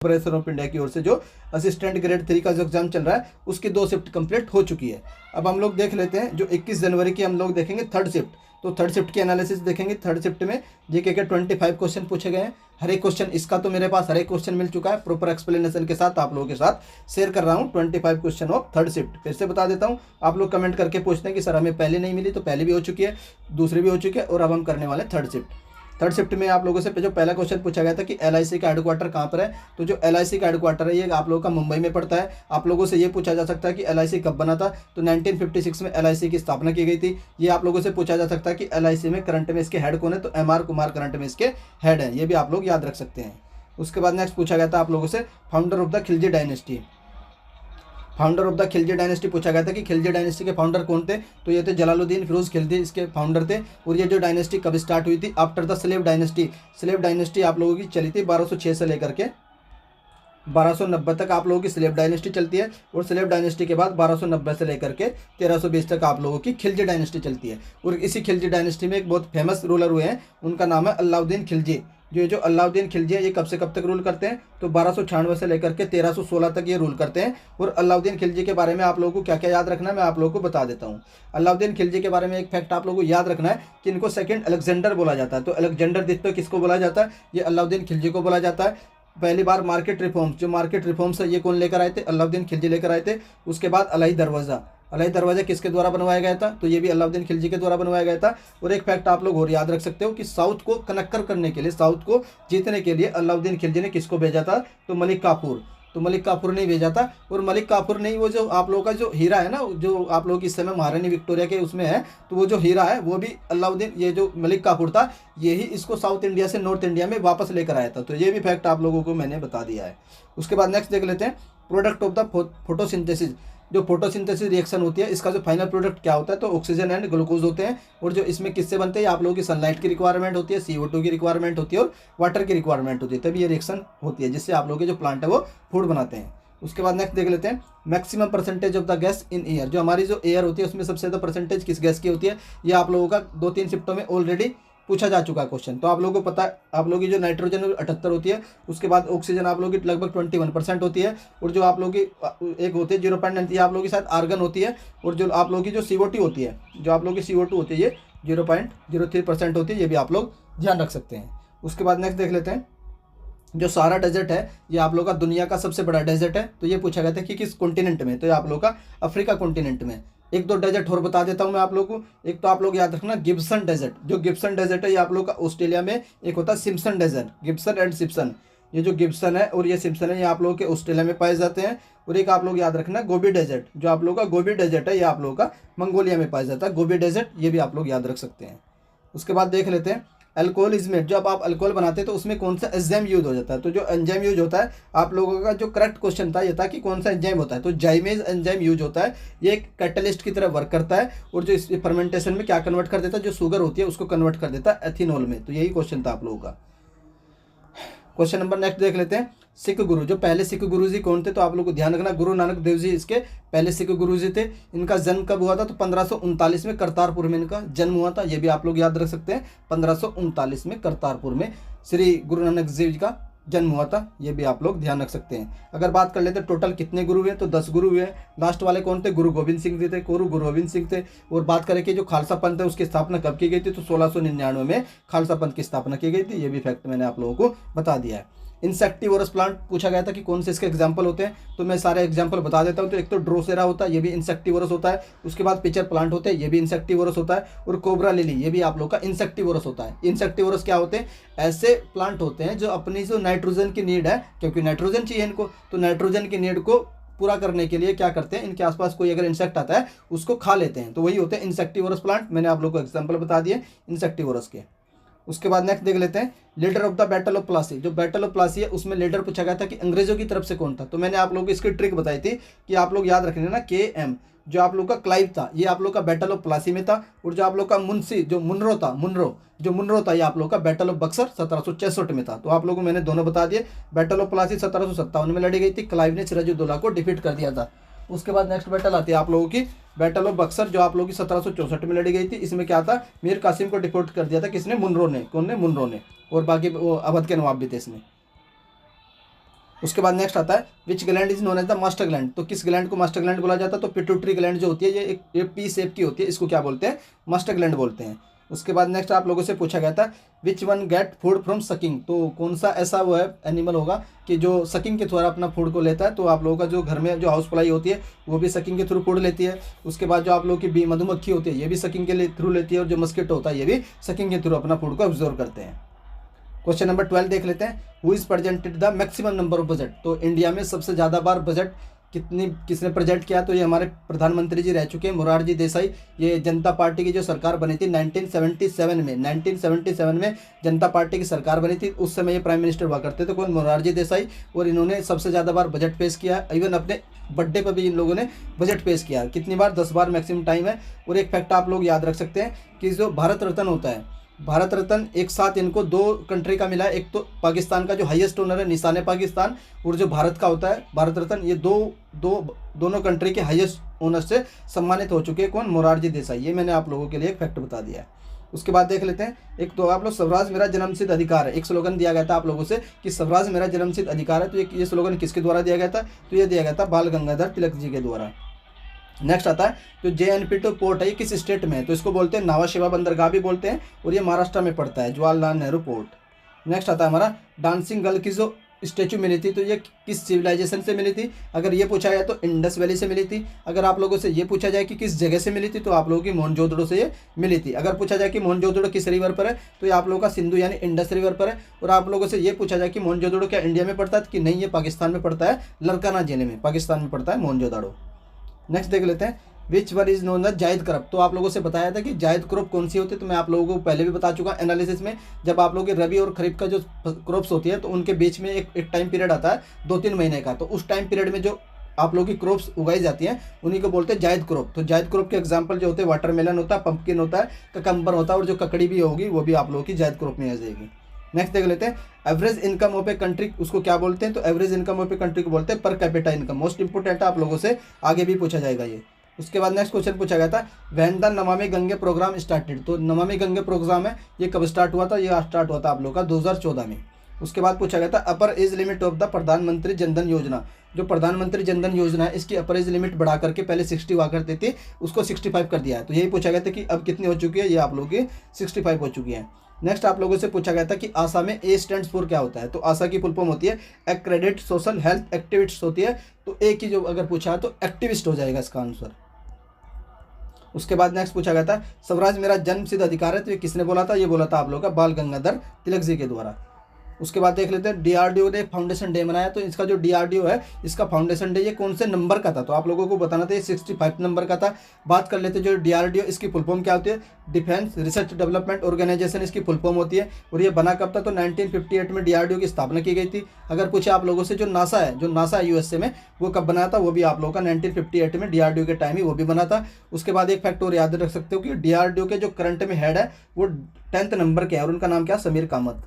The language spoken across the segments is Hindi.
कॉर्पोरेशन ऑफ इंडिया की ओर से जो असिस्टेंट ग्रेड 3 का जो एग्जाम चल रहा है उसकी 2 शिफ्ट कंप्लीट हो चुकी है। अब हम लोग देख लेते हैं जो 21 जनवरी की हम लोग देखेंगे थर्ड शिफ्ट। तो थर्ड शिफ्ट की एनालिसिस देखेंगे। थर्ड शिफ्ट में जीके के 25 क्वेश्चन पूछे गए हैं। हर एक क्वेश्चन इसका तो मेरे पास हर एक क्वेश्चन मिल चुका है, प्रॉपर एक्सप्लेनेशन के साथ आप लोगों के साथ शेयर कर रहा हूँ। 25 क्वेश्चन ऑफ थर्ड शिफ्ट फिर से बता देता हूँ। आप लोग कमेंट करके पूछते हैं कि सर हमें पहले नहीं मिली, तो पहले भी हो चुकी है, दूसरी भी हो चुकी है और अब हम करने वाले थर्ड शिफ्ट। थर्ड शिफ्ट में आप लोगों से जो पहला क्वेश्चन पूछा गया था कि एलआईसी का हेडक्वार्टर कहाँ पर है। तो जो एलआईसी का हेडक्वार्टर है ये आप लोगों का मुंबई में पड़ता है। आप लोगों से ये पूछा जा सकता है कि एलआईसी कब बना था। तो 1956 में एलआईसी की स्थापना की गई थी। ये आप लोगों से पूछा जा सकता है कि एलआईसी में करंट में इसके हेड कौन है। तो एमआर कुमार करंट में इसके हेड है, ये भी आप लोग याद रख सकते हैं। उसके बाद नेक्स्ट पूछा गया था आप लोगों से founder of the Khilji dynasty. Founder of the Khilji dynasty पूछा गया था कि खिलजी डायनेस्टी के फाउंडर कौन थे। तो ये थे जलालुद्दीन फिरोज खिलजी, इसके फाउंडर थे। और ये जो डायनेस्टी कब स्टार्ट हुई थी, after the slave dynasty. Slave dynasty आप लोगों की चली थी 1206 से लेकर के 1290 तक आप लोगों की स्लेव डायनेस्टी चलती है। और स्लेव डायनेस्टी के बाद 1290 से लेकर के 1320 तक आप लोगों की खिलजी डायनेस्टी चलती है। और इसी खिलजी डायनेस्टी में एक बहुत फेमस रूलर हुए हैं, उनका नाम है अलाउद्दीन खिलजी। जो अलाउद्दीन खिलजी है ये कब से कब तक रूल करते हैं। तो 1296 से लेकर के 1316 तक ये रूल करते हैं। और अलाउद्दीन खिलजी के बारे में आप लोगों को क्या क्या याद रखना है मैं आप लोगों को बता देता हूँ। अलाउद्दीन खिलजी के बारे में एक फैक्ट आप लोगों को याद रखना है कि इनको सेकंड अलेक्जेंडर बोला जाता है। तो अलेक्जेंडर द्वितीय किसको बोला जाता है, ये अलाउद्दीन खिलजी को बोला जाता है। पहली बार मार्केट रिफॉर्म्स, जो मार्केट रिफॉर्म्स है ये कौन लेकर आए थे, अलाउद्दीन खिलजी लेकर आए थे। उसके बाद अलाई दरवाज़ा, अलाई दरवाज़ा किसके द्वारा बनवाया गया था, तो ये भी अलाउद्दीन खिलजी के द्वारा बनवाया गया था। और एक फैक्ट आप लोग और याद रख सकते हो कि साउथ को कनेक्ट करने के लिए, साउथ को जीतने के लिए अलाउद्दीन खिलजी ने किसको भेजा था, तो मलिक काफूर। तो मलिक काफूर ने भेजा था। और मलिक काफूर नहीं, वो जो आप लोगों का जो हीरा है ना, जो आप लोग इस समय महारानी विक्टोरिया के उसमें है, तो वो जो हीरा है वो भी अलाउद्दीन, ये जो मलिक काफूर था यही इसको साउथ इंडिया से नॉर्थ इंडिया में वापस लेकर आया था। तो ये भी फैक्ट आप लोगों को मैंने बता दिया है। उसके बाद नेक्स्ट देख लेते हैं प्रोडक्ट ऑफ द फोटोसिंथेसिस। जो फोटोसिंथेसिस रिएक्शन होती है इसका जो फाइनल प्रोडक्ट क्या होता है, तो ऑक्सीजन एंड ग्लूकोज होते हैं। और जो इसमें किससे बनते हैं, आप लोगों की सनलाइट की रिक्वायरमेंट होती है, CO2 की रिक्वायरमेंट होती है और वाटर की रिक्वायरमेंट होती है, तभी ये रिएक्शन होती है जिससे आप लोगों के जो प्लांट है वो फूड बनाते हैं। उसके बाद नेक्स्ट देख लेते हैं maximum percentage of the gas in air. जो हमारी जो एयर होती है उसमें सबसे ज़्यादा परसेंटेज किस गैस की होती है, ये आप लोगों का 2-3 शिफ्टों में ऑलरेडी पूछा जा चुका है क्वेश्चन। तो आप लोगों को पता है, आप लोगों की जो नाइट्रोजन 78 होती है, उसके बाद ऑक्सीजन आप लोगों की लगभग 21% होती है। और जो आप लोगों की एक होती है 0.9, आप लोगों की साथ आर्गन होती है। और जो आप लोगों की जो CO2 होती है, जो आप लोगों की CO2 होती है ये 0.03% होती है, ये भी आप लोग ध्यान रख सकते हैं। उसके बाद नेक्स्ट देख लेते हैं जो सहारा डेजर्ट है, ये आप लोगों का दुनिया का सबसे बड़ा डेजर्ट है। तो ये पूछा गया था कि किस कॉन्टिनेंट में, तो ये आप लोगों का अफ्रीका कॉन्टिनेंट में। एक दो डेजर्ट और बता देता हूँ मैं आप लोगों को। एक तो आप लोग याद रखना गिब्सन डेजर्ट। जो गिब्सन डेजर्ट है ये आप लोग का ऑस्ट्रेलिया में, एक होता है Simpson desert, Gibson and Simpson. ये जो गिब्सन है और ये सिम्पसन है ये आप लोगों के ऑस्ट्रेलिया में पाए जाते हैं। और एक आप लोग याद रखना गोबी डेजर्ट, जो आप लोगों का गोबी डेजर्ट है ये आप लोगों का मंगोलिया में पाया जाता है, गोबी डेजर्ट, ये भी आप लोग याद रख सकते हैं। उसके बाद देख लेते हैं अल्कोहल इज मेड। जब आप अल्कोहल बनाते हैं तो उसमें कौन सा एंजाइम यूज हो जाता है। तो जो एंजाइम यूज होता है, आप लोगों का जो करेक्ट क्वेश्चन था ये था कि कौन सा एंजाइम होता है, तो जाइमेज एंजाइम यूज होता है। ये एक कैटलिस्ट की तरह वर्क करता है और जो इस फर्मेंटेशन में क्या कन्वर्ट कर देता है, जो शुगर होती है उसको कन्वर्ट कर देता है एथेनॉल में। तो यही क्वेश्चन था आप लोगों का। क्वेश्चन नंबर नेक्स्ट देख लेते हैं सिख गुरु। जो पहले सिख गुरु जी कौन थे, तो आप लोग को ध्यान रखना गुरु नानक देव जी इसके पहले सिख गुरु जी थे। इनका जन्म कब हुआ था, तो 1539 में करतारपुर में इनका जन्म हुआ था। ये भी आप लोग याद रख सकते हैं, 1539 में करतारपुर में श्री गुरु नानक देव जी का जन्म हुआ था। ये भी आप लोग ध्यान रख सकते हैं। अगर बात कर लेते हैं टोटल कितने गुरु हुए, तो 10 गुरु हुए। लास्ट वाले कौन थे, गुरु गोविंद सिंह जी थे, गुरु गोविंद सिंह थे। और बात करें कि जो खालसा पंथ है उसकी स्थापना कब की गई थी, तो 1699 में खालसा पंथ की स्थापना की गई थी। ये भी फैक्ट मैंने आप लोगों को बता दिया है। इंसेक्टिवोरस प्लांट पूछा गया था कि कौन से इसके एग्जाम्पल होते हैं, तो मैं सारे एग्जाम्पल बता देता हूँ। तो एक तो ड्रोसेरा होता है, ये भी इंसेक्टिवोरस होता है। उसके बाद पिचर प्लांट होते हैं, ये भी इंसेक्टिवोरस होता है। और कोबरा लिली, ये भी आप लोग का इंसेक्टिवोरस होता है। इंसेक्टिवोरस क्या होते हैं, ऐसे प्लांट होते हैं जो अपनी जो नाइट्रोजन की नीड है, क्योंकि नाइट्रोजन चाहिए इनको, तो नाइट्रोजन की नीड को पूरा करने के लिए क्या करते हैं, इनके आसपास कोई अगर इंसेक्ट आता है उसको खा लेते हैं। तो वही होते हैं इंसेक्टिवोरस प्लांट। मैंने आप लोग को एग्जाम्पल बता दिए इंसेक्टिवोरस के। उसके बाद नेक्स्ट देख लेते हैं leader of the battle of Plassey. जो बैटल ऑफ प्लासी है उसमें लीडर पूछा गया था कि अंग्रेजों की तरफ से कौन था। तो मैंने आप लोगों को इसकी ट्रिक बताई थी कि आप लोग याद रखने ना KM, जो आप लोग का क्लाइव था ये आप लोग का बैटल ऑफ प्लासी में था। और जो आप लोग का मुंशी जो मुनरो था, मुनरो था ये आप लोग का बैटल ऑफ बक्सर 1766 में था। तो आप लोगों को मैंने दोनों बता दिए। बैटल ऑफ प्लासी 1757 में लड़ी गई थी, क्लाइव ने सिराजुद्दौला को डिफीट कर दिया था। उसके बाद नेक्स्ट बैटल आती है आप लोगों की बैटल ऑफ बक्सर, जो आप लोगों की 1764 में लड़ी गई थी। इसमें क्या था, मीर कासिम को डिफीट कर दिया था किसने, मुनरो ने। कौन ने, मुनरो ने। और बाकी अवध के नवाब भी थे इसमें। उसके बाद नेक्स्ट आता है which gland is known as the master gland. तो किस ग्लैंड को मास्टर ग्लैंड बोला जाता है? तो पिट्यूटरी ग्लैंड जो होती है ये पी शेप की होती है, इसको क्या बोलते हैं? मास्टर ग्लैंड बोलते हैं। उसके बाद नेक्स्ट आप लोगों से पूछा गया था which one get food from sucking. तो कौन सा ऐसा वो है एनिमल होगा कि जो सकिंग के द्वारा अपना फूड को लेता है? तो आप लोगों का जो घर में जो हाउस फ्लाई होती है वो भी सकिंग के थ्रू फूड लेती है। उसके बाद जो आप लोगों की बी मधुमक्खी होती है ये भी सकिंग के थ्रू लेती है, और जो मस्किटो होता है ये भी सकिंग के थ्रू अपना फूड को ऑब्जर्व करते हैं। क्वेश्चन नंबर 12 देख लेते हैं, who is presented the maximum number of budget. तो इंडिया में सबसे ज़्यादा बार बजट किसने प्रेजेंट किया? तो ये हमारे प्रधानमंत्री जी रह चुके हैं, मोरारजी देसाई। ये जनता पार्टी की जो सरकार बनी थी 1977 में, 1977 में जनता पार्टी की सरकार बनी थी। उस समय ये प्राइम मिनिस्टर हुआ करते थे, कौन? मोरारजी देसाई। और इन्होंने सबसे ज़्यादा बार बजट पेश किया, इवन अपने बर्थडे पर भी इन लोगों ने बजट पेश किया। कितनी बार? 10 बार मैक्सिमम टाइम है। और एक फैक्ट आप लोग याद रख सकते हैं कि जो भारत रत्न होता है, भारत रत्न एक साथ इनको 2 कंट्री का मिला है। एक तो पाकिस्तान का जो हाईएस्ट ओनर है निशान पाकिस्तान, और जो भारत का होता है भारत रत्न, ये दोनों कंट्री के हाईएस्ट ओनर से सम्मानित हो चुके हैं। कौन? मोरारजी देसाई। ये मैंने आप लोगों के लिए एक फैक्ट बता दिया है। उसके बाद देख लेते हैं, एक तो आप लोग स्वराज मेरा जन्मसिद्ध अधिकार है। एक स्लोगन दिया गया था आप लोगों से कि स्वराज मेरा जन्मसिद्ध अधिकार है। तो ये स्लोगन किसके द्वारा दिया गया था? तो ये दिया गया था बाल गंगाधर तिलक जी के द्वारा। नेक्स्ट आता है जो JNPT पोर्ट है ये किस स्टेट में है? तो इसको बोलते हैं नावा शेवा बंदरगाह भी बोलते हैं, और ये महाराष्ट्र में पड़ता है, जवाहरलाल नेहरू पोर्ट। नेक्स्ट आता है हमारा डांसिंग गर्ल की जो स्टेचू मिली थी तो ये किस सिविलाइजेशन से मिली थी? अगर ये पूछा जाए तो इंडस वैली से मिली थी। अगर आप लोगों से ये पूछा जाए कि किस जगह से मिली थी तो आप लोगों की मोहनजोदड़ो से ये मिली थी। अगर पूछा जाए कि मोहनजोदड़ो किस रिवर पर है तो ये आप लोगों का सिंधु यानी इंडस रिवर पर है। और आप लोगों से ये पूछा जाए कि मोहनजोदड़ो क्या इंडिया में पड़ता है कि नहीं, ये पाकिस्तान में पड़ता है, लरकाना जिले में पाकिस्तान में पड़ता है मोहनजोदड़ो। नेक्स्ट देख लेते हैं which one is known the जायद क्रॉप। तो आप लोगों से बताया था कि जायद क्रॉप कौन सी होती है, तो मैं आप लोगों को पहले भी बता चुका एनालिसिस में। जब आप लोगों की रबी और खरीफ का जो क्रॉप्स होती है तो उनके बीच में एक टाइम पीरियड आता है 2-3 महीने का। तो उस टाइम पीरियड में जो आप लोगों की क्रॉप्स उगाई जाती हैं उन्हीं को बोलते हैं जायद क्रॉप। तो जायद क्रॉप के एग्जाम्पल जो होते हैं वाटरमेलन होता है, पंपकिन होता है, ककम्बर होता है, और जो ककड़ी भी होगी वो भी आप लोगों की जायद क्रॉप में आ जाएगी। नेक्स्ट देख लेते हैं average income of a country, उसको क्या बोलते हैं? तो average income of a country को बोलते हैं per capita income. Most important है, आप लोगों से आगे भी पूछा जाएगा ये। उसके बाद नेक्स्ट क्वेश्चन पूछा गया था when the Namami Gange programme started. तो नमामि गंगे प्रोग्राम है ये कब स्टार्ट हुआ था? ये स्टार्ट हुआ था आप लोग का 2014 में। उसके बाद पूछा गया था अपर एज लिमिट ऑफ द प्रधानमंत्री जनधन योजना। जो प्रधानमंत्री जनधन योजना है इसकी अपर एज लिमिट बढ़ा करके पहले 60 हुआ करती थी, उसको 65 कर दिया है। तो यही पूछा गया था कि अब कितनी हो चुकी है? ये आप लोगों की 65 हो चुकी है। नेक्स्ट आप लोगों से पूछा गया था कि आशा में ए स्टैंड्स फॉर क्या होता है? तो आशा की फुल फॉर्म होती है एक्रेडिट सोशल हेल्थ एक्टिविस्ट होती है। तो ए की जो अगर पूछा है तो एक्टिविस्ट हो जाएगा इसका आंसर। उसके बाद नेक्स्ट पूछा गया था स्वराज मेरा जन्मसिद्ध अधिकार है। तो ये किसने बोला था? ये बोला था आप लोगों का बाल गंगाधर तिलक जी के द्वारा। उसके बाद देख लेते हैं DRDO ने फाउंडेशन डे मनाया। तो इसका जो DRDO है इसका फाउंडेशन डे ये कौन से नंबर का था? तो आप लोगों को बताना था ये 65 नंबर का था। बात कर लेते हैं जो DRDO इसकी फुल फॉर्म क्या होती है? डिफेंस रिसर्च डेवलपमेंट ऑर्गेनाइजेशन इसकी फुल फॉर्म होती है। और ये बना कब था? तो 1958 में DRDO की स्थापना की गई थी। अगर पूछे आप लोगों से जो नासा है, जो नासा है USA में, वो कब बना था? वो भी आप लोगों का 1958 में DRDO के टाइम ही वो भी बना था। उसके बाद एक फैक्ट और याद रख सकते हो कि DRDO के जो करंट में हेड है वो 10th नंबर के है, और उनका नाम क्या? समीर कामत।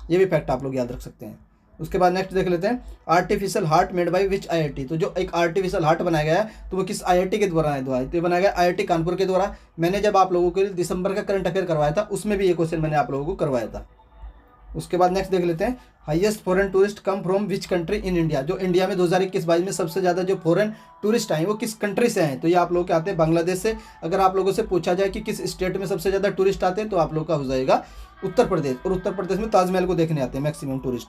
ये भी फैक्ट आप लोग याद रख सकते हैं। उसके बाद नेक्स्ट देख लेते हैं artificial heart made by which IIT। तो जो एक आर्टिफिशियल हार्ट बनाया गया है तो वो किस IIT के द्वारा है? तो ये बनाया गया IIT कानपुर के द्वारा। मैंने जब आप लोगों के लिए दिसंबर का करंट अफेयर करवाया था उसमें भी ये क्वेश्चन मैंने आप लोगों को करवाया था। उसके बाद नेक्स्ट देख लेते हैं highest foreign tourist come from which country in India. जो इंडिया में 2021-22 में सबसे ज़्यादा जो फॉरेन टूरिस्ट आए वो किस कंट्री से हैं? तो ये आप लोग के आते हैं बांग्लादेश से। अगर आप लोगों से पूछा जाए कि किस स्टेट में सबसे ज़्यादा टूरिस्ट आते हैं तो आप लोग का हो जाएगा उत्तर प्रदेश। और उत्तर प्रदेश में ताजमहल को देखने आते हैं मैक्सिमम टूरिस्ट।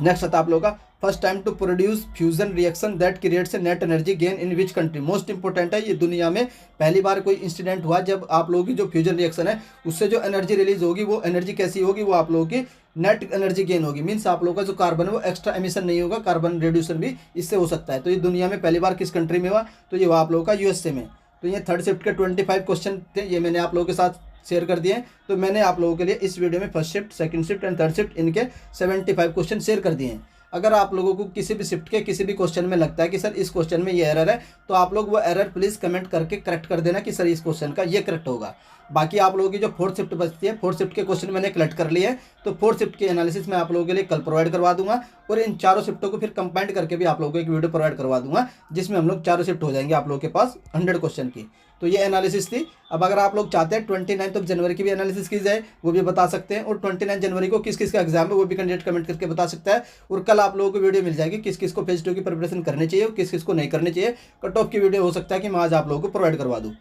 नेक्स्ट आता है आप लोगों का first time to produce fusion reaction that creates a net energy gain in which country. Most important है, ये दुनिया में पहली बार कोई इंसिडेंट हुआ जब आप लोगों की जो फ्यूजन रिएक्शन है उससे जो एनर्जी रिलीज होगी वो एनर्जी कैसी होगी? वो आप लोगों की नेट एनर्जी गेन होगी। मीन्स आप लोगों का जो कार्बन है वो एक्स्ट्रा एमिशन नहीं होगा, कार्बन रिड्यूसन भी इससे हो सकता है। तो ये दुनिया में पहली बार किस कंट्री में हुआ? तो ये हुआ आप लोगों का USA में। तो ये थर्ड शिफ्ट के 25 क्वेश्चन थे, ये मैंने आप लोगों के साथ शेयर कर दिए। तो मैंने आप लोगों के लिए इस वीडियो में first shift, second shift and third shift इनके 75 क्वेश्चन शेयर कर दिए हैं। अगर आप लोगों को किसी भी शिफ्ट के किसी भी क्वेश्चन में लगता है कि सर इस क्वेश्चन में ये एरर है तो आप लोग वो एरर प्लीज़ कमेंट करके करेक्ट कर देना कि सर इस क्वेश्चन का ये करेक्ट होगा। बाकी आप लोगों की जो फोर्थ शिफ्ट बचती है, फोर्थ शिफ्ट के क्वेश्चन मैंने कलेक्ट कर लिए हैं। तो फोर्थ शिफ्ट की एनालिसिस मैं आप लोगों के लिए कल प्रोवाइड करवा दूंगा, और इन चारों शिफ्टों को फिर कंबाइंड करके भी आप लोगों को एक वीडियो प्रोवाइड करवा दूंगा जिसमें हम लोग चारों शिफ्ट हो जाएंगे आप लोगों के पास 100 क्वेश्चन की। तो ये एनालिसिस थी। अब अगर आप लोग चाहते हैं 29 जनवरी की भी एनालिसिस की जाए, वो भी बता सकते हैं, और 29 जनवरी को किस किस का एग्जाम है वो भी कैंडिडेट कमेंट करके बता सकता है। और कल आप लोगों को वीडियो मिल जाएगी किस किस को फेज 2 की प्रिपरेशन करनी चाहिए और किस किस को नहीं करनी चाहिए। कट ऑफ की वीडियो हो सकता है कि मैं आज आप लोगों को प्रोवाइड करवा दूँ।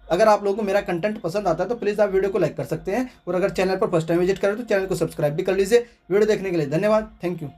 अगर आप लोगों को मेरा कंटेंट पसंद आता है तो प्लीज़ आप वीडियो को लाइक कर सकते हैं, और अगर चैनल पर फर्स्ट टाइम विजिट करें तो चैनल को सब्सक्राइब भी कर लीजिए। वीडियो देखने के लिए धन्यवाद। Thank you.